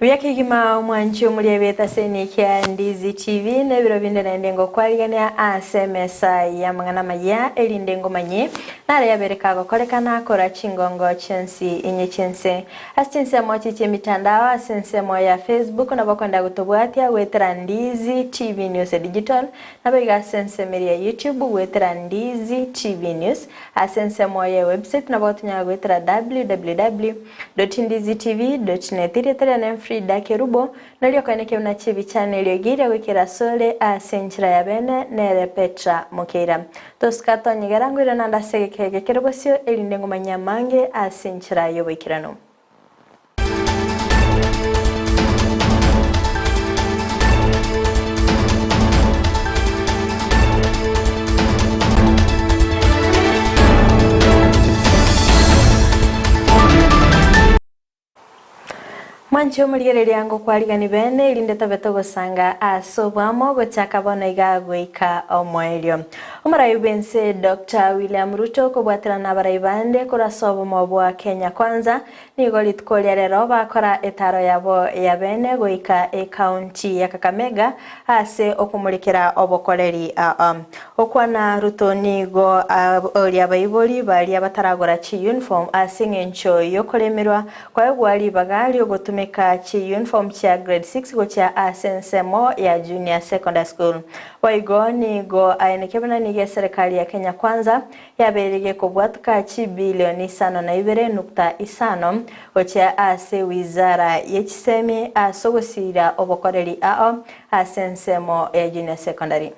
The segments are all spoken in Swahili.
Muyake gima mwancho muliyebeta seni kia Ndizi TV ne biro binde na ndengo kwaligania asemesa ya mangana maya eli ndengo manye nare ya bereka kolekana kora chingongo chensi inye chense aschense mochi mitandao asense moya Facebook na bakonda gutobwatia wetera Ndizi TV News Digital na bega sense media YouTube wetera Ndizi TV News asense moya website na batunya wetera www.ndizitv.net tere FRIDAH KERUBO nalio kaneke unachivi channel yogira wikira sole asenchira ya bene nere Petra Mokeira toskato nyigarangu ira nanda segeke KERUBO sio elindengo manyamange asenchira yo wikirano. Mancho muliyereri yango kwaligani bene ilindeta beto gosanga asobwamo gochaka bono igagwika omwelio. Umarayibense Dr. William Ruto kobwatira nabarayibande kora sobomo bwa Kenya kwanza nigo litkolya rero bakora etaro yabo ya bene goika county ya Kakamega ase okumulikira obokoleri okwana Ruto nigo oli abayiboli bali abataragora chi uniform asingencho yokolemerwa kwa gwali bagali ogotumika chi uniform cha grade 6 go cha asensemo ya junior secondary school waigo nigo ainekebana nige serikali ya Kenya kwanza yaberege kubwatuka chi bilioni 5.5 ocha ase wizara yechisemi asogosira obokoreri asensemo ya junior secondary.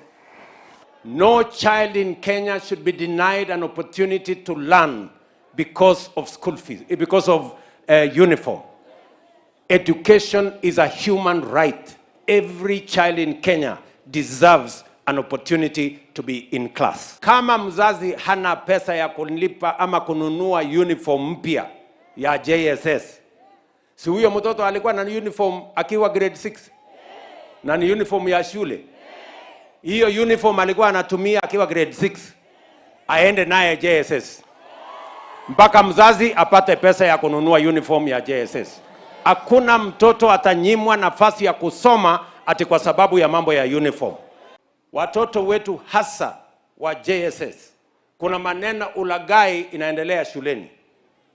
No child in Kenya should be denied an opportunity to learn because of school fees, because of uniform. Education is a human right. Every child in Kenya deserves an opportunity to be in class. Kama mzazi hana pesa ya kulipa ama kununua uniform mpya ya JSS, si huyo mtoto alikuwa na uniform akiwa grade 6? Na ni uniform ya shule. Hiyo uniform alikuwa anatumia akiwa grade 6. Aende naye JSS. Mpaka mzazi apate pesa ya kununua uniform ya JSS. Hakuna mtoto atanyimwa nafasi ya kusoma ati kwa sababu ya mambo ya uniform. Watoto wetu hasa wa JSS, kuna maneno ulagai inaendelea shuleni.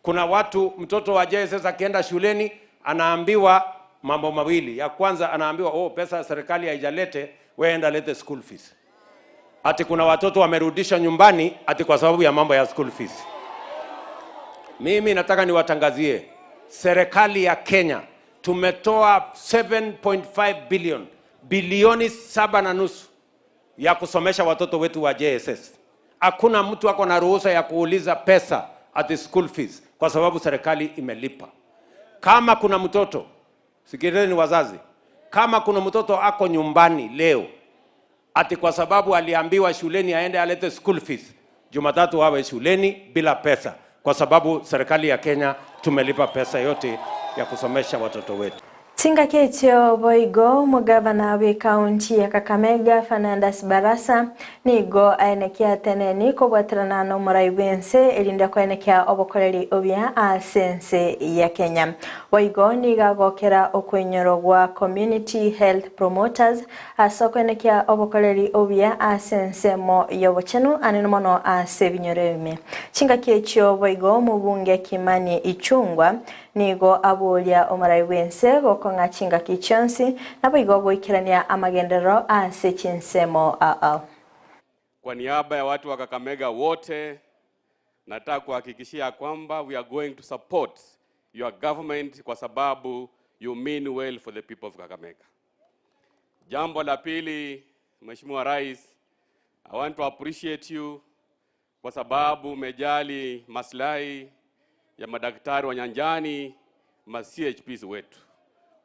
Kuna watu, mtoto wa JSS akienda shuleni anaambiwa mambo mawili. Ya kwanza anaambiwa pesa serikali haijalete, wewe enda lete school fees. Ati kuna watoto wamerudisha nyumbani ati kwa sababu ya mambo ya school fees. Mimi nataka niwatangazie serikali ya Kenya tumetoa 7.5 bilioni 7.5 ya kusomesha watoto wetu wa JSS. Hakuna mtu ako na ruhusa ya kuuliza pesa ati school fees kwa sababu serikali imelipa. Kama kuna mtoto, sikilizeni wazazi, kama kuna mtoto ako nyumbani leo ati kwa sababu aliambiwa shuleni aende alete school fees, Jumatatu awe shuleni bila pesa kwa sababu serikali ya Kenya tumelipa pesa yote ya kusomesha watoto wetu. Tinga kecho boigo mugavana wa county ya Kakamega Fernandes Barasa nigo ainekia teneni kobwatirana no murayibense elinda ko ainekia obokoreri obya asense ya Kenya. Boigo niga gokera okwenyorogwa community health promoters asoko ainekia obokoreri obya asense mo yobochenu anenomono asebinyoreme. Tinga kecho boigo mubunge Kimani Ichungwa nigo abulia omarayibense gokonga chinga kichonsi nabo igogo ikirania amagendero ase chinsemo Kwa niaba ya watu wa Kakamega wote nataka kuhakikishia kwamba we are going to support your government kwa sababu you mean well for the people of Kakamega. Jambo la pili, Mheshimiwa Rais, I want to appreciate you kwa sababu umejali maslahi ya madaktari wa nyanjani, ma CHPs wetu.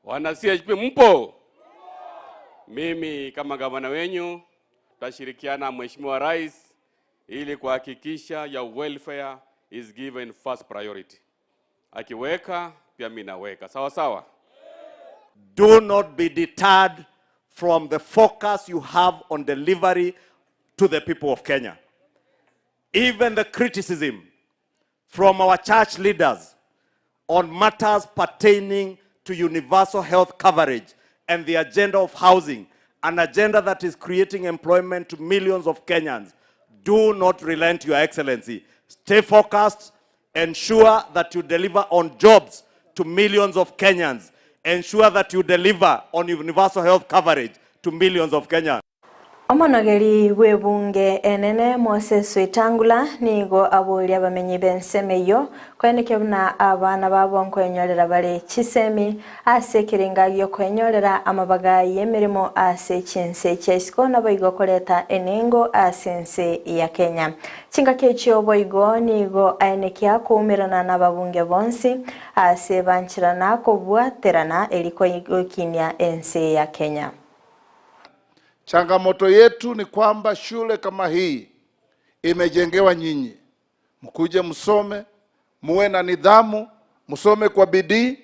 Wana CHP mpo? Mimi kama gavana wenyu tutashirikiana na Mheshimiwa Rais ili kuhakikisha your welfare is given first priority. Akiweka pia mimi naweka. Sawa sawa. Do not be deterred from the focus you have on delivery to the people of Kenya. Even the criticism from our church leaders on matters pertaining to universal health coverage and the agenda of housing, an agenda that is creating employment to millions of Kenyans. Do not relent, Your Excellency. Stay focused. Ensure that you deliver on jobs to millions of Kenyans. Ensure that you deliver on universal health coverage to millions of Kenyans. Omonogeri webunge enene Moses Wetangula nigo abuli abamenyi bensemeyo kwenekebuna abana babo nkwenyorera bale Kisemi asekiringa yo kwenyorera amabaga yemirimo ase chinse chesiko naboigo koleta enengo asense ya Kenya chinga kecho boigo nigo ainekia kumirana nababunge bonsi ase banchirana kobwaterana eliko igokinya ense ya Kenya. Changamoto yetu ni kwamba shule kama hii imejengewa nyinyi. Mkuje msome, muwe na nidhamu, msome kwa bidii,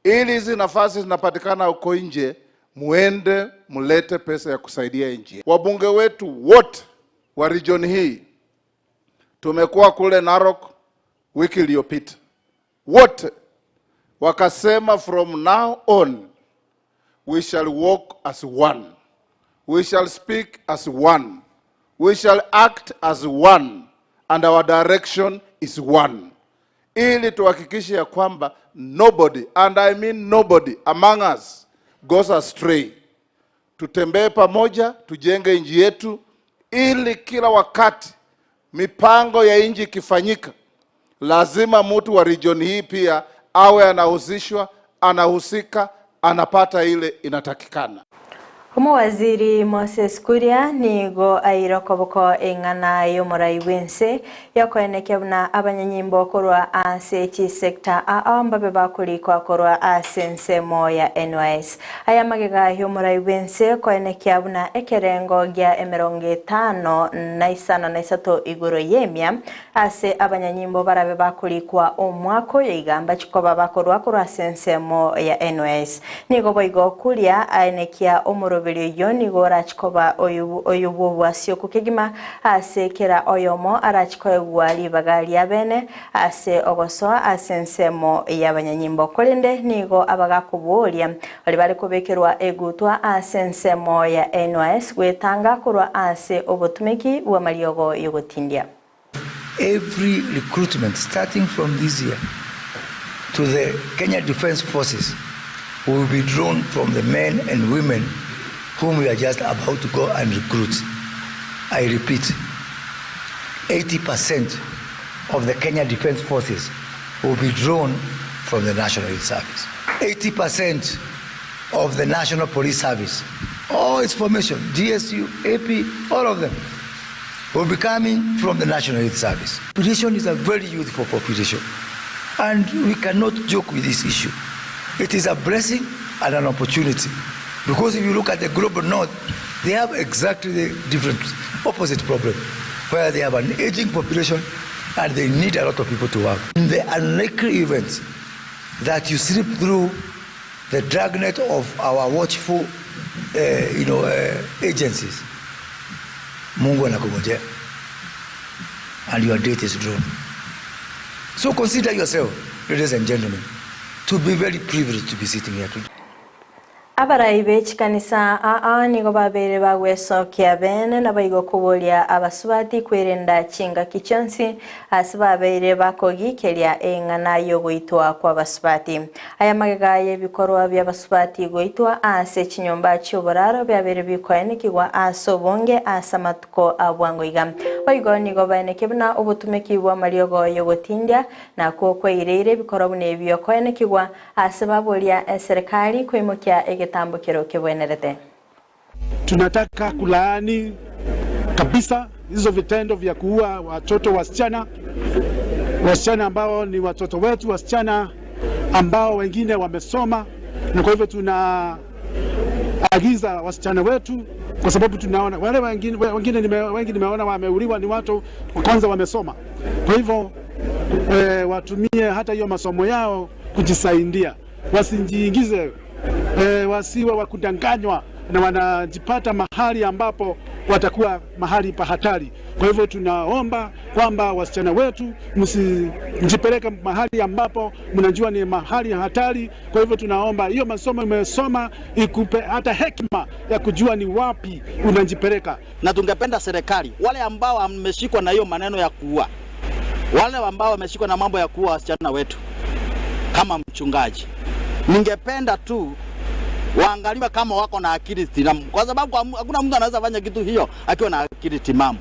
ili hizi nafasi zinapatikana huko nje, muende mulete pesa ya kusaidia nchi. Wabunge wetu wote wa region hii tumekuwa kule Narok wiki iliyopita. Wote wakasema from now on we shall walk as one. We shall speak as one. We shall act as one. And our direction is one. Ili tuhakikishe ya kwamba nobody, and I mean nobody, among us goes astray. Tutembee pamoja, tujenge nchi yetu, ili kila wakati mipango ya nchi ikifanyika, lazima mtu wa region hii pia awe anahusishwa, anahusika, anapata ile inatakikana. Waziri Moses Kuria nigo airokoboko engana yomurai wense yakoenekebuna abanyanyimbo korwa ase chi sector ambabe bakuri kwa korwa asense moya NYS aya magega yomurai wense koenekebuna ekerengo gya emeronge 5 na isano na isato iguro yemya ase abanyanyimbo barabe bakuri kwa omwako yigamba chikoba bakorwa korwa asense moya NYS nigo boigo Kuria aenekia omuro Yoni gora chikoba oyubu wasio kukigima ase kera oyomo arachikoe gwali bagali abene ase ogosoa asensemo y'abanyanyimbo kolende nigo abagakubulia oli bali kubekerwa egutwa asensemo ya NYS gwetanga kurwa ase obutumiki wa maliogo yogotindia. Every recruitment starting from this year to the Kenya Defence Forces will be drawn from the men and women whom we are just about to go and recruit. I repeat, 80% of the Kenya Defence Forces will be drawn from the National Youth Service. 80% of the National Police Service, all its formation, DSU, AP, all of them, will be coming from the National Youth Service. Population is a very youthful population, and we cannot joke with this issue. It is a blessing and an opportunity. Because if you look at the global north, they have exactly the different opposite problem, where they have an aging population and they need a lot of people to work. In the unlikely event that you slip through the dragnet of our watchful agencies, Mungu anakungojea, and your date is drawn. So consider yourself, ladies and gentlemen, to be very privileged to be sitting here today. Abaraibe chikanisa nigo babere bagweso kiabene nabayigo kubolia abasubati kwerenda chinga kichonsi asibabere bakogi kelia engana yo goitwa kwa basubati aya magega yebikorwa by'abasubati goitwa ase chinyomba cy'oburaro byabere bikwanikirwa asobonge asamatuko abwango igam bayigo nigo banekebuna obutumeki bwa maliogo yo gotindia na kokweirere bikorwa nebyo kwanikirwa asibabolia serikali kwimukya tambo kiroke bwenerete. Tunataka kulaani kabisa hizo vitendo vya kuua watoto wasichana ambao ni watoto wetu, wasichana ambao wengine wamesoma, na kwa hivyo tunaagiza wasichana wetu, kwa sababu tunaona wale wengine nimeona wameuliwa ni watu kwanza wamesoma. Kwa hivyo watumie hata hiyo masomo yao kujisaidia, wasijiingize wasiwe wakudanganywa na wanajipata mahali ambapo watakuwa mahali pa hatari. Kwa hivyo tunaomba kwamba wasichana wetu msijipeleke mahali ambapo mnajua ni mahali hatari. Kwa hivyo tunaomba hiyo masomo umesoma ikupe hata hekima ya kujua ni wapi unajipeleka. Na tungependa serikali wale ambao wameshikwa na hiyo maneno ya kuua, wale ambao wameshikwa na mambo ya kuua wasichana wetu, kama mchungaji ningependa tu waangaliwe kama wako na akili timamu, kwa sababu hakuna mtu anaweza fanya kitu hiyo akiwa na akili timamu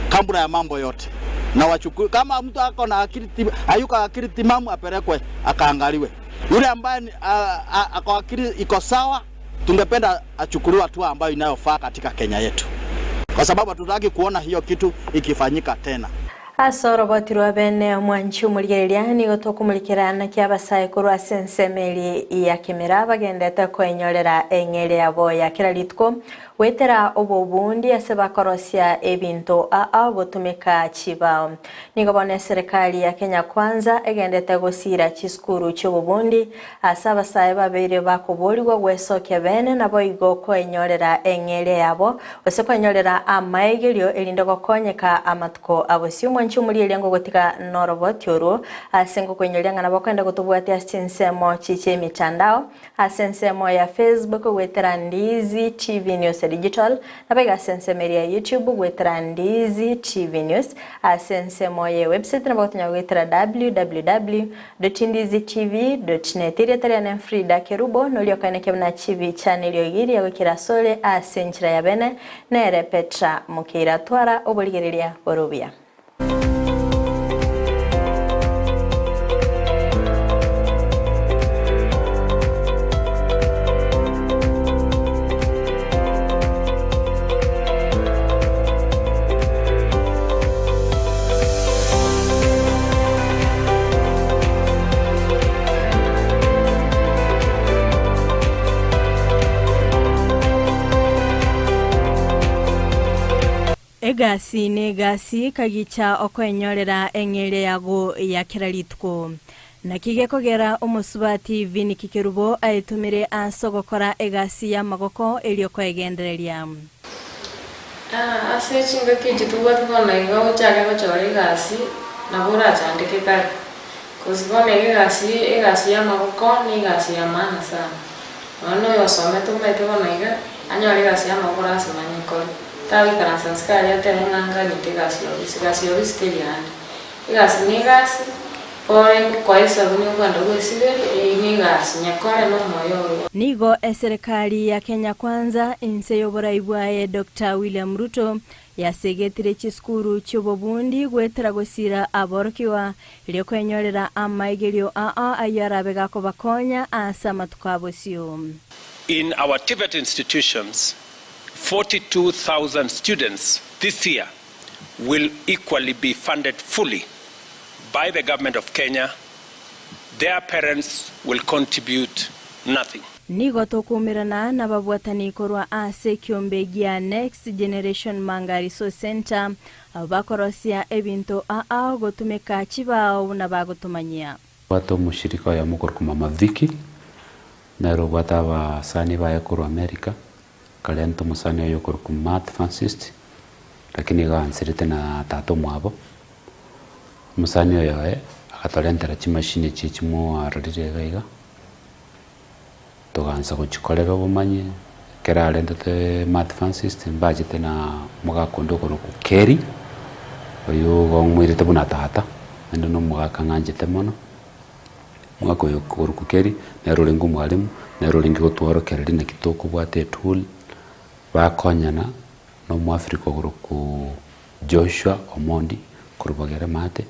kabla ya mambo yote. Na wachukue kama mtu ako na akili timamu, hayuko akili timamu, apelekwe akaangaliwe. Yule ambaye ako akili iko sawa, tungependa achukuliwe hatua ambayo inayofaa katika Kenya yetu, kwa sababu hatutaki kuona hiyo kitu ikifanyika tena. Asoro botirwa bene mwanchi umurigereria gotokumulikirana kiabasaye kurwa sensemeli ya kimera bagendete kwenyorera eng'ere yabo ya kiraritko wetera obobundi ase bakorosia ebinto gotumika chibao. Nigobone serikali ya Kenya Kwanza egendete gosira chiskuru chobobundi ase abasaye babere bakoborirwa gwesokia bene nabo igo kwenyorera eng'ere yabo ose kwenyorera amaegerio erinde gokonyeka amatuko abosio mwanchi umurigereria gotika norobotioru asengo kwenyorera ngana bakwenda gotubwatia sinsemo chiche mitandao asensemo ya Facebook wetera Ndizi TV News Digital nabega sensemo ya YouTube wetera Ndizi TV News asensemo ya website nabagotonya wetera www.ndizitv.net iretera na FRIDAH KERUBO nolio kaneke na chivi channel yogiri ya wikira sole asenchira ya bene nere Petra Mokeira twara oboligereria borobia. Egasi negasi kagicha okwenyorera eng'ere yago ya kiraritko na kigekogera omusubati vini KERUBO aitumire asogokora egasi ya magoko elioko egendereria ase chinga kijituwa tubona igo chage gochora egasi nabura chandike kare kusibona egasi ya magoko ni egasi ya maana sana ono yosome tumete bona iga anyora egasi ya magoko asimanye kore tawi kana sanskari atenanga nitegasi obisteriani igasi nigasi pore kwa isabuni kwanda gwesiberi nigasi nyakore no moyo nigo serikali ya Kenya Kwanza inse yoboraibwaye Dr. William Ruto yasegetire chiskuru chobobundi gwetera gosira aborokiwa ile kwenyorera amaigerio ayarabega ko bakonya asa matukabosio. In our TVET institutions 42,000 students this year will equally be funded fully by the government of Kenya. Their parents will contribute nothing. Nigo tokumirana na babwatani korwa ase kiombegia Next Generation Mangariso Center abakorosia ebinto gotumeka chibao na bagotumanyia. Wato mushirika ya mukorkuma maviki na robata wa sani ba korwa America kalento musani yo korkuma advanced lakini gansirite na tato mwabo musani yo akatalentera chimashine chichimo arire gaiga toganza kuchikolera bomanye kera alendete advanced mbajite na mugakondo ku keri oyo gomwirite buna tata ndo no mugakanganjite mono mwakoyo ku keri na rolingo mwalimu na rolingo gotwaro kereri na kitoko bwate tool bakonyana no muafrika ku Joshua Omondi kurubagere mate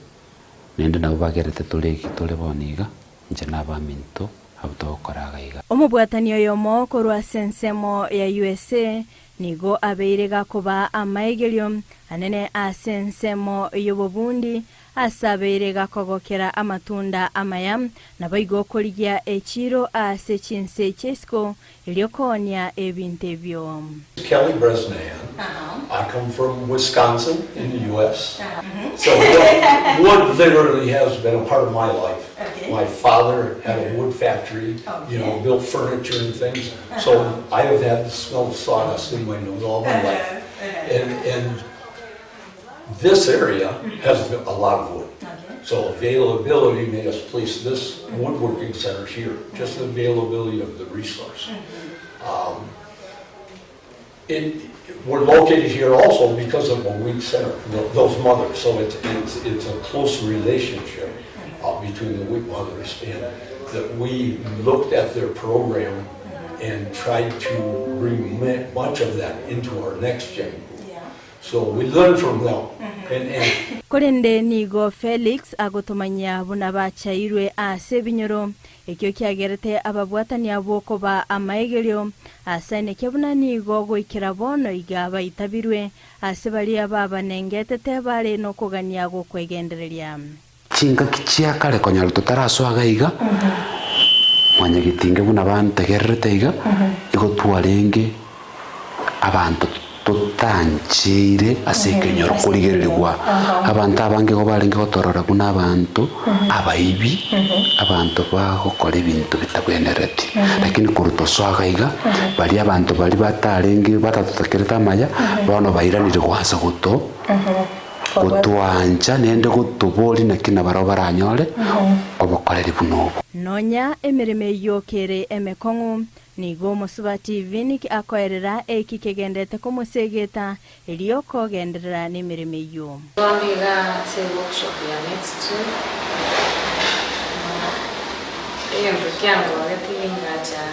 nende nabo bagerete tole boniga nje nabaminto abutokora iga omubwatani oyomo korwa sensemo ya USA nigo abeirega kuba amaigerio anene asensemo yobobundi asabeirega kogokera amatunda amaya nabaigo koligia echiro ase chinse chesko iliokonia ebintebyo. Kelly Bresnan. I come from Wisconsin in the U.S. So wood literally has been a part of my life. Okay. My father had a wood factory, built furniture and things. So I have had the smell of sawdust in my nose all my life. And This area has a lot of wood. So availability made us place this woodworking center here, just the availability of the resource. We're located here also because of a weak center, those mothers. So it's a close relationship between the weak mothers, and that we looked at their program and tried to bring much of that into our next gen. So we learn from them. Kurinde nigo Felix agotomanya buna bachairwe ase binyoro ekyo kyagerete ababwatani aboko ba amayigerio asane kebuna nigo goikira bono igaba itabirwe ase bali ababa nengetete bale no kugania go kwegendereria chinga kichia kale konyalo tutaraswaga iga mwanya gitinge buna bantegerete iga igotwarenge abantu tutanchire asekenyoro kurigererwa abantu abange go balinge gotorora buna abantu abaibi abantu bagokora ibintu bitakwenereti lakini kuruto swagaiga bali abantu bali batarenge batatutekereta amaya bano bairanire gwanza guto gutwanja nende gutubori nakina baro baranyore obokoreri buno nonya emirime yokere emekongu nigo musuba TV niki akoerera ekikegendete kumusegeta eliyoko genderera n'imirime yo Toniga se workshop ya next week. Iyo mtukiango getiinga cha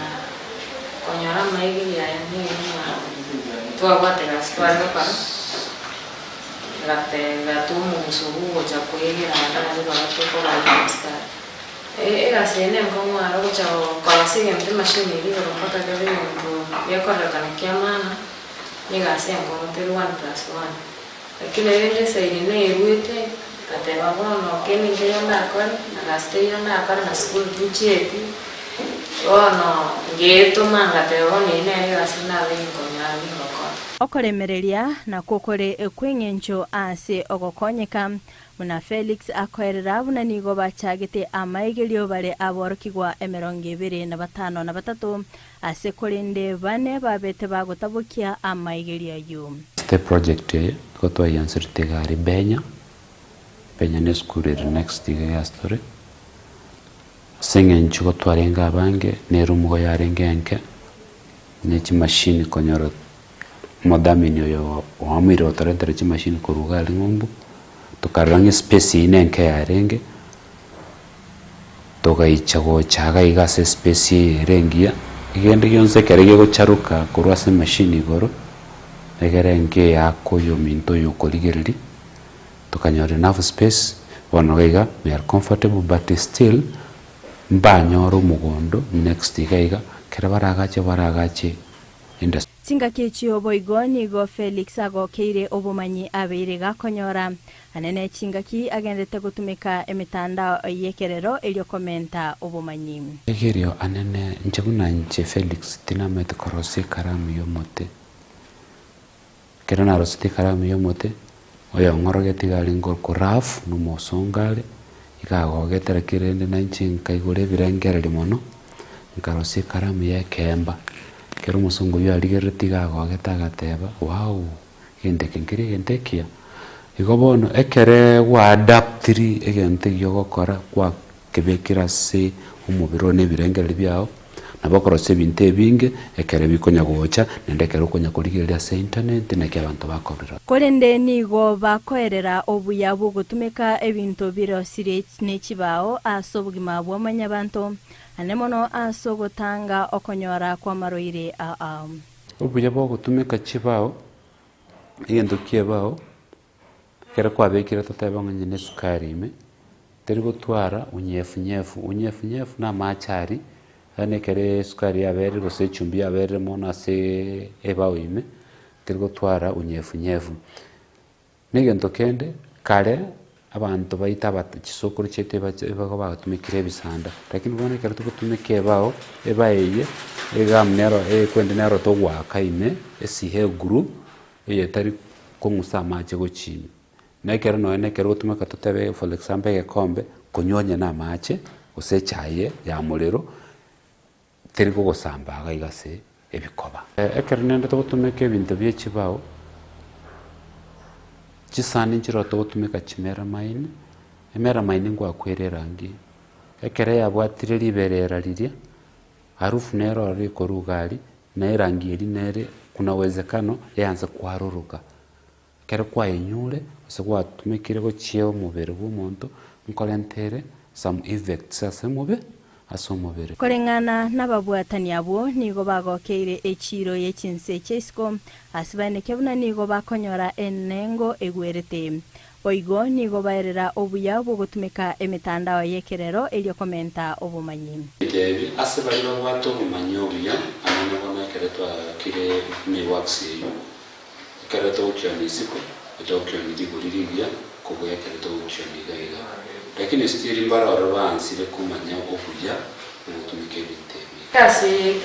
konyora maigi ya ni tuabatega sitwari pa la tumu musubu cha kuyegira na barato ko bayista sene como algo chavo casi en tema machinery o mpaka kale ngo yakora kanakia mana nigasi ngo te 1+1 lakini yende saini ne ruite kateba bono keni ngeyonda akora na gaste yonda akora na school tucheti ono ngeto manga te boni ne gasi na lingo nyali ngoko okoremereria na kokore ekwengencho ase ogokonyeka muna Felix akoerera buna nigo bachagete amayigerio bare aborokigwa 25 ase korinde bane babete bagotabukia amayigerio yo the project ko to yansirte gari benya ne school next year story singen chuko twarenga bange ne rumugo yarengenke ne chi machine konyoro modamini yo wamiro torente chi machine kuruga lingombu tukarangi space inenke yarenge togaichago chaga igase space rengia igende yonse kerege go charuka kurwase machine goro egerenge yakoyo minto yo koligereri tukanyore enough space bonogaiga we are comfortable but still mbanyoro mugondo next igaiga kerabaraagache industry Tinga kechio boigoni go Felix agokeire obumanyi abeire gakonyora anene chingaki agendete gutumika emitanda yekerero elio komenta obumanyi egerio anene njabuna nche Felix tinamete korosi karamu yomote kerana rositi karamu yomote oyo ngorogeti galingo kuraf numosongale ikagogetera kirende nanchinka igure birengereri mono nkarosi karamu yekemba kero musungu yo aligereti gagogetagagateba wow gentekia igobono ekere wa adaptiri egente yogokora kwa kebekira se umubiro nebirengere byao nabakorose binte binge ekere bikonya gocha nendekero konya kurigeria se internet neke abantu bakorera korende nigo bakoerera obuyabu gutumika ebintu biro sirech nechibao asobugima bwamanya bantu anemono asogotanga okonyora kwa maroire obuyabu gutumika chibao igendo kiebao kera kwa bekira totabanganye ne sukari ime terigo twara unyefu na machari ane kere sukari abere go se chumbi abere mona se ebao ime terigo twara unyefu negento kende kare abantu baita batisokuru chete bago batumikire bisanda lakini bone kare tukutumike ebao ebaeye egamnero kwende nero to waka ime esihe guru eyetari kongusa mache go chimi nekero no nekero utumeka tutebe for example gekombe kunyonya na mache usechaye ya mulero teriko gosamba gaigase ebikoba ekero nende tutumeke ebintu byechibao chisani nchiroto gutumika chimera maini emera maini ngwa kwererangi ekere yabwatire liberera liria harufu nero riko rugali na irangi eri nere kuna uwezekano yaanza kuharuruka kere kwa enyure osegwa tumikire go chieo mubere bw'omuntu nkolentere some effects asemube asomubere Kulingana n'ababwatani abo nigo bagokeire echiro y'echinse chesko asibaneke buna nigo bakonyora enengo egwerete oigo nigo baerera obuya bwo gutumika emitandao yekerero elio komenta obumanyi debi asibali babwato obumanyi obuya amana bona keretwa kire me waxi kereto okyanisiko otokyonidiguririgia kubuya kereto okyoniga lakini stiri mbara orobansi bekumanya obuya umutumike bitemi kasi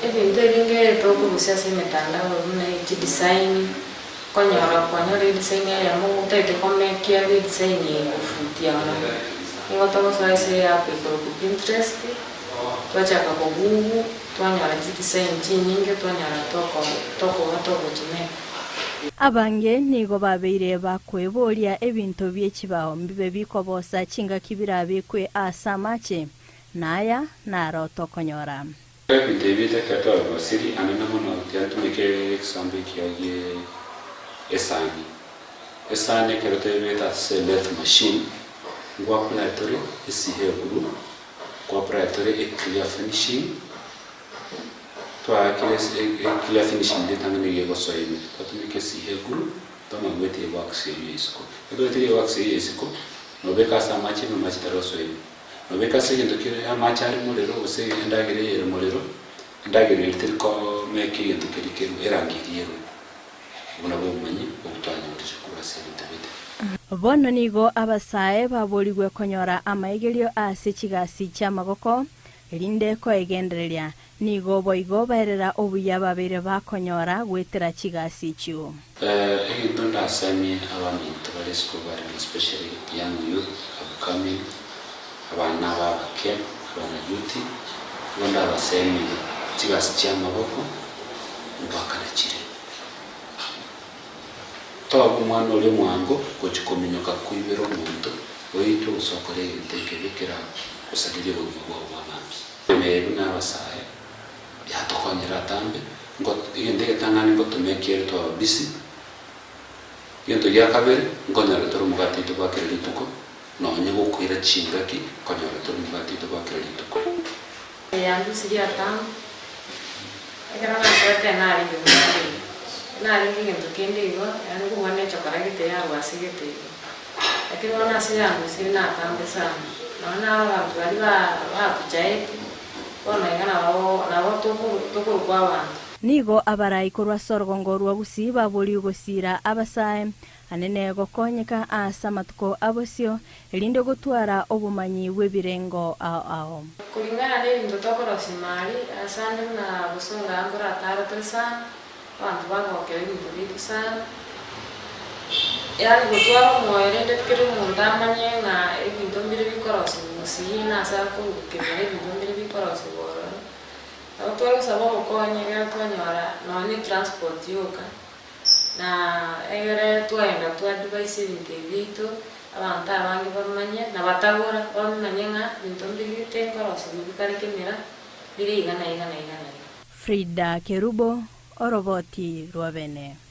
ebintu ebinge tokubusia semitandao na design konyora design ya mu tete komekia design kufutia ngo tokosa ese app ku Pinterest twachaka ko Google twanyara design nyingi twanyara toko chine abange nigo babeire bakweboria ebintu by'ekibaho mbibe bikobosa chinga kibira bikwe asamache naya naroto konyora ebintu ebitakato basiri anana mono yatumike example kiyaye esani keroto ebita select machine ngwa operator esiheburu kwa operator clear finishing twa clear finishing de tangane yego soyime tatumike siheburu tama gwete wax yesiko gwete wax yesiko no beka samachi no machitaro soyime no beka segendo kire amachari mulero ose endagire yero mulero endagire litiriko meki yento kirikero erangiriero ubona bumanyi obutanya butikura sebitebete bono nigo abasae baboligwe konyora amaigerio ase chigasi chamagoko elinde ko egendereria nigo boigo baerera obuya babere bakonyora gwetera chigasi chiu egento ndasami abantu balesko bari especially young youth upcoming abana babake abana youth bonda basemi chigasi chamagoko ubakarachire toba umwana uri mwango kuchikominyoka kuibero muntu oito usokore tekebekera usadire bwo bwamami emeru n'abasaye yatokonyera tambe ngo yende tangani ngo tumekere to bisi yento yakabere ngo nare toro mugati to bakere lituko no nyego kwira chingaki konyora toro mugati to bakere lituko yandu siria tam ekara na sote nari nari ngento kendigo yani kuone chokara gite ya wasigete lakini wana siyangu sina tambe sana naona abantu bali bakujaeti bona ingana nabo tukuru kwa abantu nigo abarai kurwa sorgongo rwa Gusii baboli gusira abasae anene gokonyeka asamatuko abosio elinde gutwara obumanyi bwebirengo ao kulingana n'ibintu tokorosimali asande na busonga ambura tara sana abantu bagokera ibintu bitu sana yani gutwara moyerende tukiri umuntu amanye nga ibintu mbiri bikorosi Gusii na sako kebere ibintu mbiri bikorosi boro abatwara sabo okonyega twanyora no ni transport yoka na egere twaenda twa device ibintu bitu abantu abangi bamanye na batagora bamanye nga ibintu mbiri bikorosi bikarikemera biri igana FRIDAH KERUBO oroboti rwabene